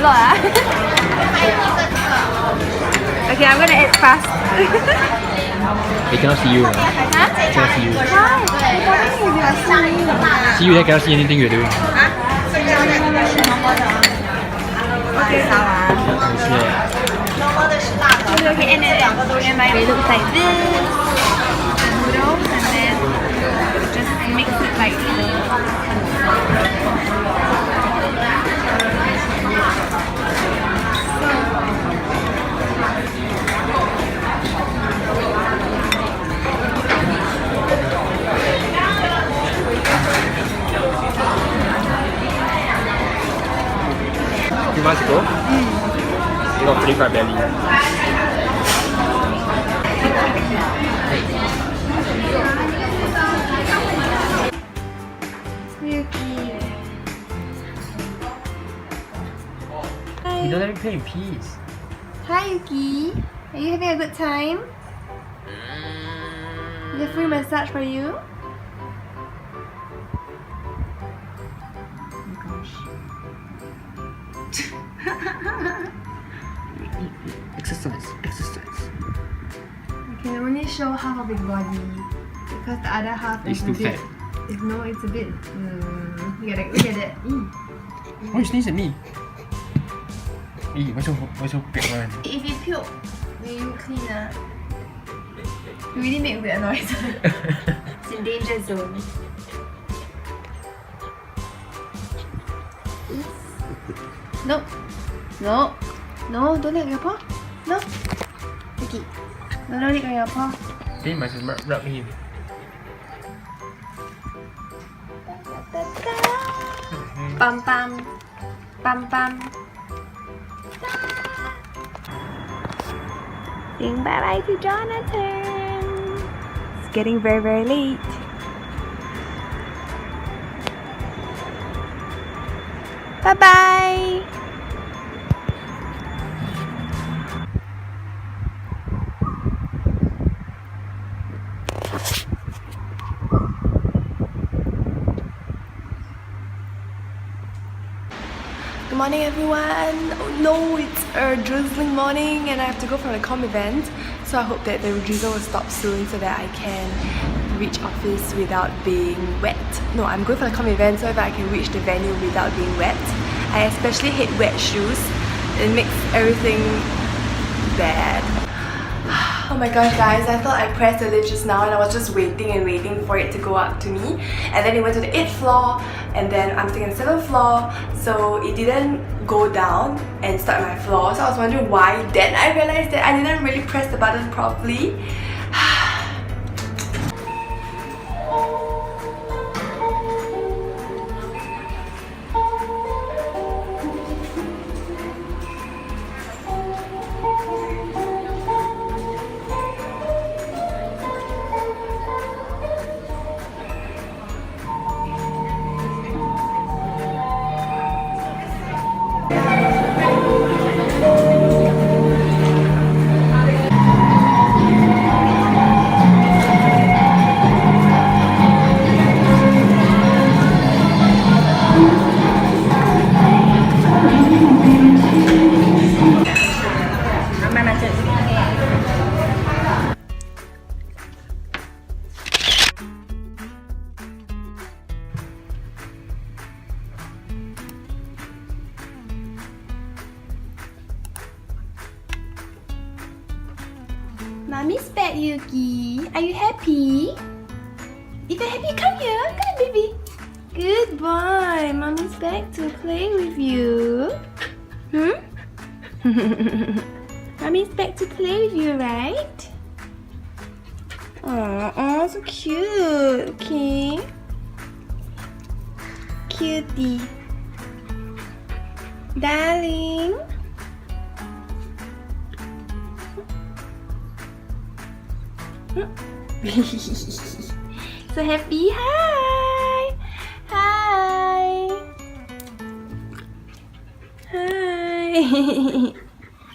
lot. Okay, I'm gonna eat fast. They cannot see you. Huh? They cannot see you. Why? See you, they cannot see anything you're doing. Okay, and then it looks like this. Noodles, and then just mix it lightly. A few months ago, you got pretty fat belly. Yuki. You don't let me play in peace. Hi Yuki. Are you having a good time? Is a free massage for you? Exercise. I can only show half of his body because the other half It's is too a bit. fat. No, it's a bit. Look at it. Look at it. Why you sneeze at me? Why so big one? If you puke, will you clean up? You really make weird noise. It's in danger zone. No. No. No, don't lick your paw. No. Yuki. No, don't lick on your paw. Then you must rub him. Bum bum. Bum bum. Saying bye bye to Jonathan. It's getting very, very late. Bye bye. Good morning everyone. Oh no, it's a drizzling morning and I have to go for the comm event. So I hope that the drizzle will stop soon so that I can reach office without being wet. No, I'm going for the comm event so that I can reach the venue without being wet. I especially hate wet shoes. It makes everything bad. Oh my gosh guys, I thought I pressed the lift just now and I was just waiting and waiting for it to go up to me, and then it went to the 8th floor and then I'm staying on the 7th floor, so it didn't go down and start my floor. So I was wondering why. Then I realized that I didn't really press the button properly. Mommy's back, Yuki. Are you happy? If you're happy, come here. Come on, baby. Good boy. Mommy's back to play with you. Mommy's back to play with you, right? Oh, so cute. Okay. Cutie. Darling. So happy. Hi. Hi. Hi.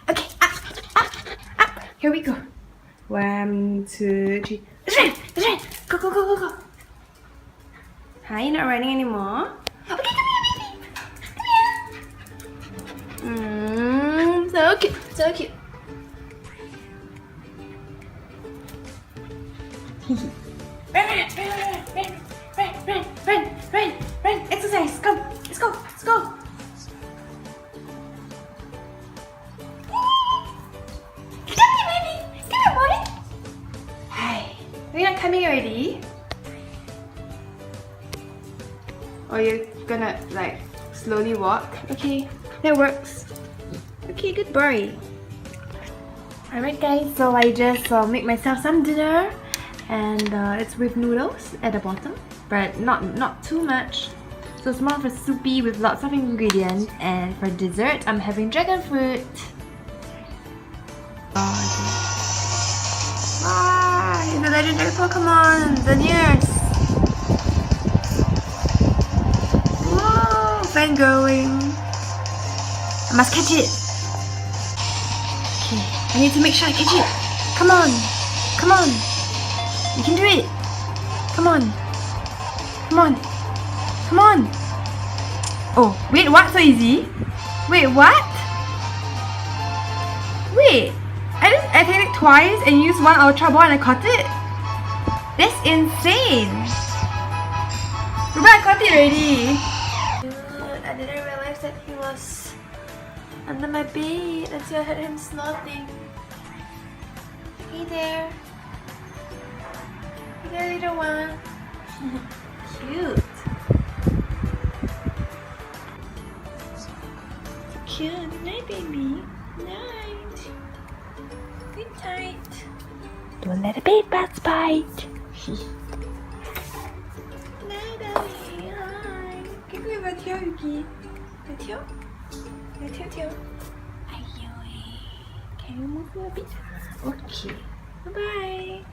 Okay, up. Here we go. 1, 2, 3. Go. Hi, you're not running anymore. Okay, come here, baby. Come here. So cute, so cute. Run, exercise, come, let's go, let's go. Come here, baby, come here, boy. Hi, are you not coming already? Or you're gonna like slowly walk? Okay, that works. Okay, good boy. Alright guys, so I just make myself some dinner, and it's with noodles at the bottom, but not too much. So it's more of a soupy with lots of ingredients, and for dessert I'm having dragon fruit. Ah, the legendary Pokemon Xerneas. Whoa, fangirling. I must catch it. Okay, I need to make sure I catch it. Come on, come on. You can do it. Come on, come on, come on. Oh, wait, what? So easy? Wait, what? Wait, I just attacked it twice and used one Ultra Ball and I caught it? That's insane. But I caught it already. Dude, I didn't realize that he was under my bed until I heard him snorting. Hey there. Hey there, little one. Cute. So cute. Good night, baby. Night. Good night. Don't let the bed bugs bite. Night, darling. Hi. Can you go to Yuki? Can you move a bit? Okay. Bye-bye.